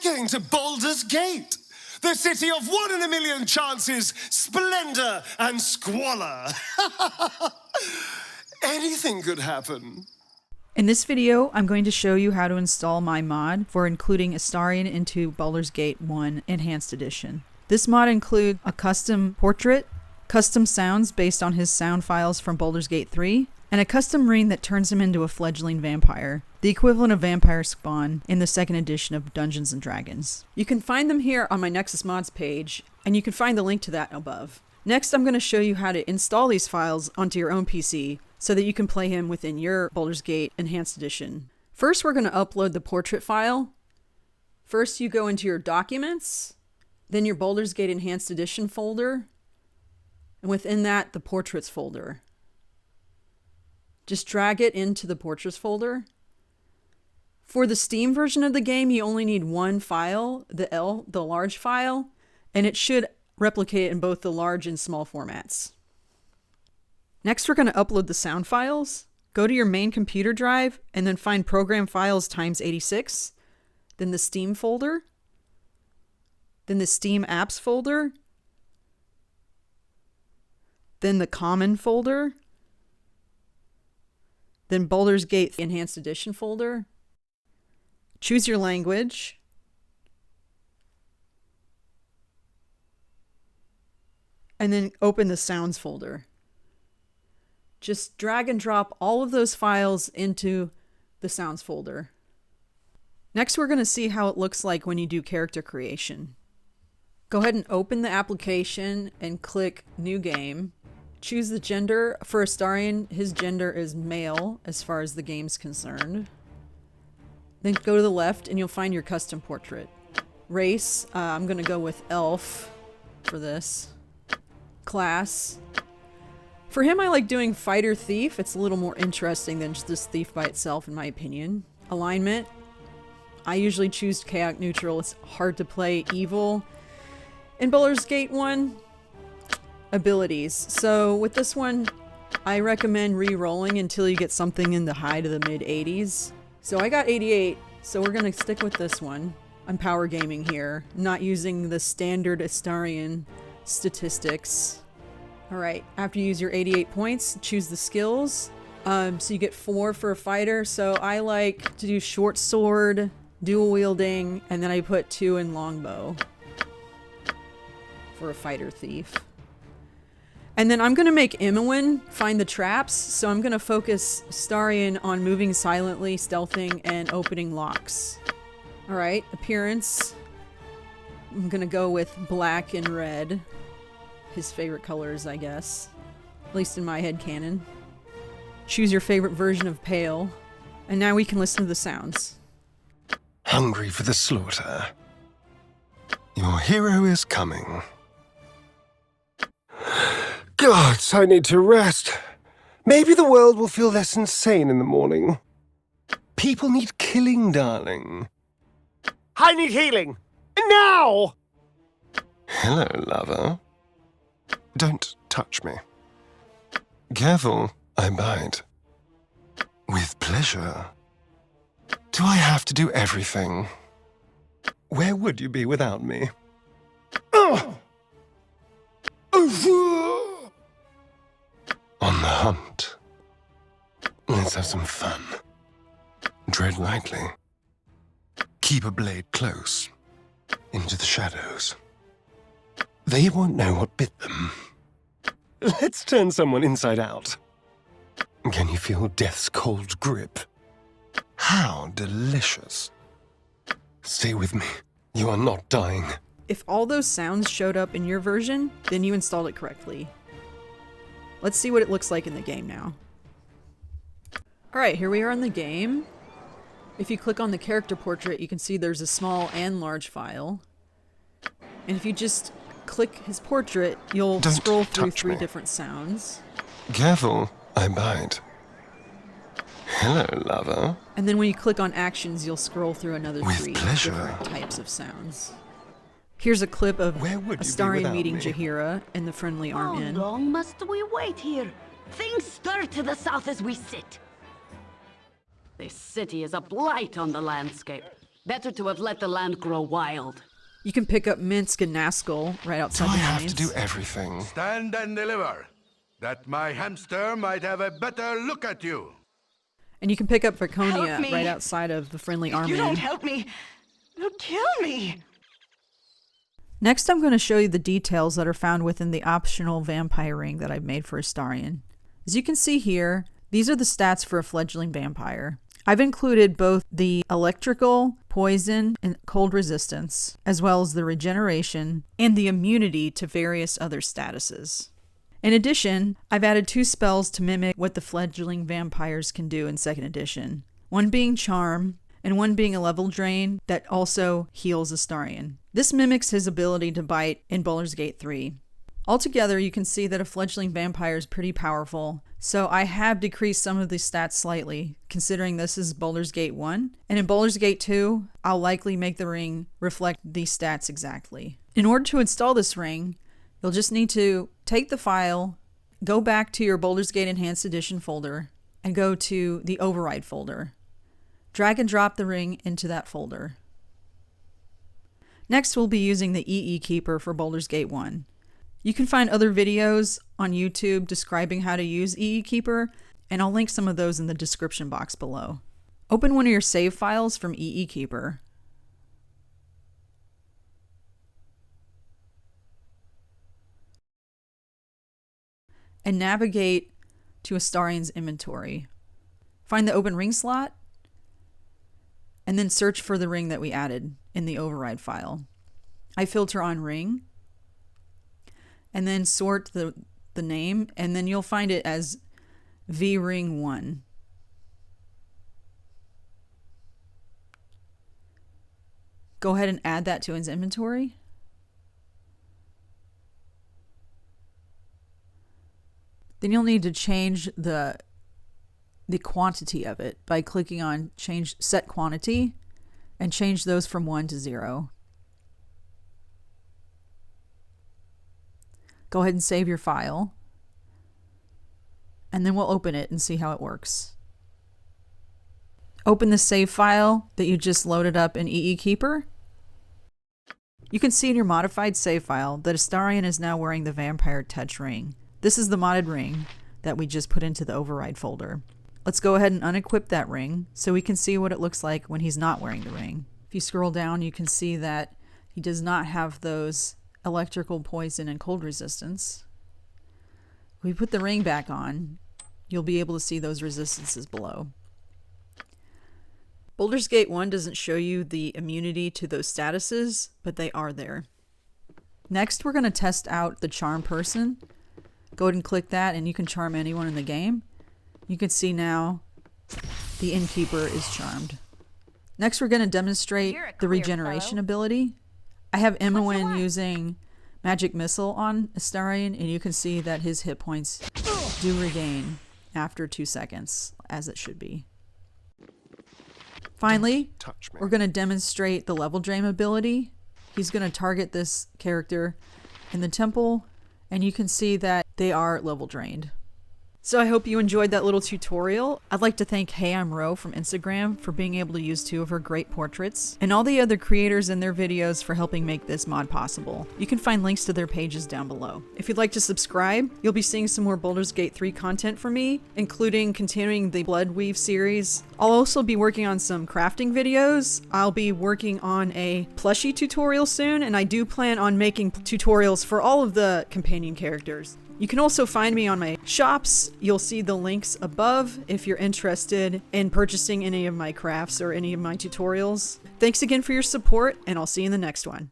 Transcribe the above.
going to Baldur's Gate, the city of 1 in a million chances, splendor, and squalor. Anything could happen. In this video, I'm going to show you how to install my mod for including Astarion into Baldur's Gate 1 Enhanced Edition. This mod includes a custom portrait, custom sounds based on his sound files from Baldur's Gate 3, and a custom ring that turns him into a fledgling vampire, the equivalent of vampire spawn in the 2nd edition of Dungeons & Dragons. You can find them here on my Nexus Mods page, and you can find the link to that above. Next, I'm going to show you how to install these files onto your own PC so that you can play him within your Baldur's Gate Enhanced Edition. First, we're going to upload the portrait file. First, you go into your Documents, then your Baldur's Gate Enhanced Edition folder, and within that, the Portraits folder. Just drag it into the Portraits folder. For the Steam version of the game, you only need one file, the large file, and it should replicate in both the large and small formats. Next, we're going to upload the sound files. Go to your main computer drive and then find Program Files x86, then the Steam folder, then the Steam Apps folder, then the Common folder, then Baldur's Gate Enhanced Edition folder. Choose your language. And then open the Sounds folder. Just drag and drop all of those files into the Sounds folder. Next, we're going to see how it looks like when you do character creation. Go ahead and open the application and click New Game. Choose the gender. For Astarion, his gender is male as far as the game's concerned. Then go to the left and you'll find your custom portrait. Race, I'm going to go with elf for this. Class. For him, I like doing fighter thief. It's a little more interesting than just this thief by itself, in my opinion. Alignment. I usually choose chaotic neutral. It's hard to play evil. In Baldur's Gate 1, abilities. So with this one, I recommend re-rolling until you get something in the high to the mid-80s. So I got 88, so we're going to stick with this one. I'm power gaming here, not using the standard Astarion statistics. Alright, after you use your 88 points, choose the skills. So you get 4 for a fighter, so I like to do short sword, dual wielding, and then I put 2 in longbow for a fighter thief. And then I'm going to make Imoen find the traps, so I'm going to focus Astarion on moving silently, stealthing, and opening locks. Alright, appearance. I'm going to go with black and red. His favorite colors, I guess. At least in my head canon. Choose your favorite version of pale. And now we can listen to the sounds. Hungry for the slaughter. Your hero is coming. Gods, I need to rest. Maybe the world will feel less insane in the morning. People need killing, darling. I need healing. Now! Hello, lover. Don't touch me. Careful, I bite. With pleasure. Do I have to do everything? Where would you be without me? Oh! On the hunt. Let's have some fun. Tread lightly. Keep a blade close. Into the shadows. They won't know what bit them. Let's turn someone inside out. Can you feel death's cold grip? How delicious. Stay with me. You are not dying. If all those sounds showed up in your version, then you installed it correctly. Let's see what it looks like in the game now. Alright, here we are in the game. If you click on the character portrait, you can see there's a small and large file. And if you just click his portrait, you'll scroll through 3 different sounds. Careful, I bite. Hello, lover. And then when you click on actions, you'll scroll through another 3 pleasure. different types of sounds. Here's a clip of Astarion meeting Jaheira and the friendly arm inn. How long must we wait here? Things stir to the south as we sit. This city is a blight on the landscape. Better to have let the land grow wild. You can pick up Minsk and Nazgul right Do outside I the have to mines. do everything? Stand and deliver, that my hamster might have a better look at you. And you can pick up Vaconia Help me. right outside of the friendly If you army. don't help me, you'll kill me. Next, I'm going to show you the details that are found within the optional vampire ring that I've made for Astarion. As you can see here, these are the stats for a fledgling vampire. I've included both the electrical, poison, and cold resistance, as well as the regeneration and the immunity to various other statuses. In addition, I've added 2 spells to mimic what the fledgling vampires can do in 2nd edition. One being Charm, and one being a level drain that also heals Astarion. This mimics his ability to bite in Baldur's Gate 3. Altogether, you can see that a fledgling vampire is pretty powerful, so I have decreased some of the stats slightly, considering this is Baldur's Gate 1. And in Baldur's Gate 2, I'll likely make the ring reflect these stats exactly. In order to install this ring, you'll just need to take the file, go back to your Baldur's Gate Enhanced Edition folder, and go to the Override folder. Drag and drop the ring into that folder. Next, we'll be using the EE Keeper for Baldur's Gate 1. You can find other videos on YouTube describing how to use EE Keeper, and I'll link some of those in the description box below. Open one of your save files from EE Keeper. And navigate to Astarion's inventory. Find the open ring slot, and then search for the ring that we added in the override file. I filter on ring, and then sort the name, and then you'll find it as VRing1. Go ahead and add that to his inventory. Then you'll need to change the quantity of it by clicking on change set quantity and change those from 1 to 0. Go ahead and save your file, and then we'll open it and see how it works. Open the save file that you just loaded up in EE Keeper. You can see in your modified save file that Astarion is now wearing the Vampire Touch ring. This is the modded ring that we just put into the override folder. Let's go ahead and unequip that ring so we can see what it looks like when he's not wearing the ring. If you scroll down, you can see that he does not have those electrical, poison, and cold resistance. When we put the ring back on, you'll be able to see those resistances below. Baldur's Gate 1 doesn't show you the immunity to those statuses, but they are there. Next, we're going to test out the Charm person. Go ahead and click that, and you can charm anyone in the game. You can see now the Innkeeper is charmed. Next, we're going to demonstrate the regeneration ability. I have Imoen using Magic Missile on Astarion, and you can see that his hit points do regain after 2 seconds, as it should be. Finally, we're going to demonstrate the level drain ability. He's going to target this character in the temple, and you can see that they are level drained. So I hope you enjoyed that little tutorial. I'd like to thank Hey I'm Ro from Instagram for being able to use 2 of her great portraits, and all the other creators in their videos for helping make this mod possible. You can find links to their pages down below. If you'd like to subscribe, you'll be seeing some more Baldur's Gate 3 content from me, including continuing the Bloodweave series. I'll also be working on some crafting videos. I'll be working on a plushie tutorial soon, and I do plan on making tutorials for all of the companion characters. You can also find me on my shops. You'll see the links above if you're interested in purchasing any of my crafts or any of my tutorials. Thanks again for your support, and I'll see you in the next one.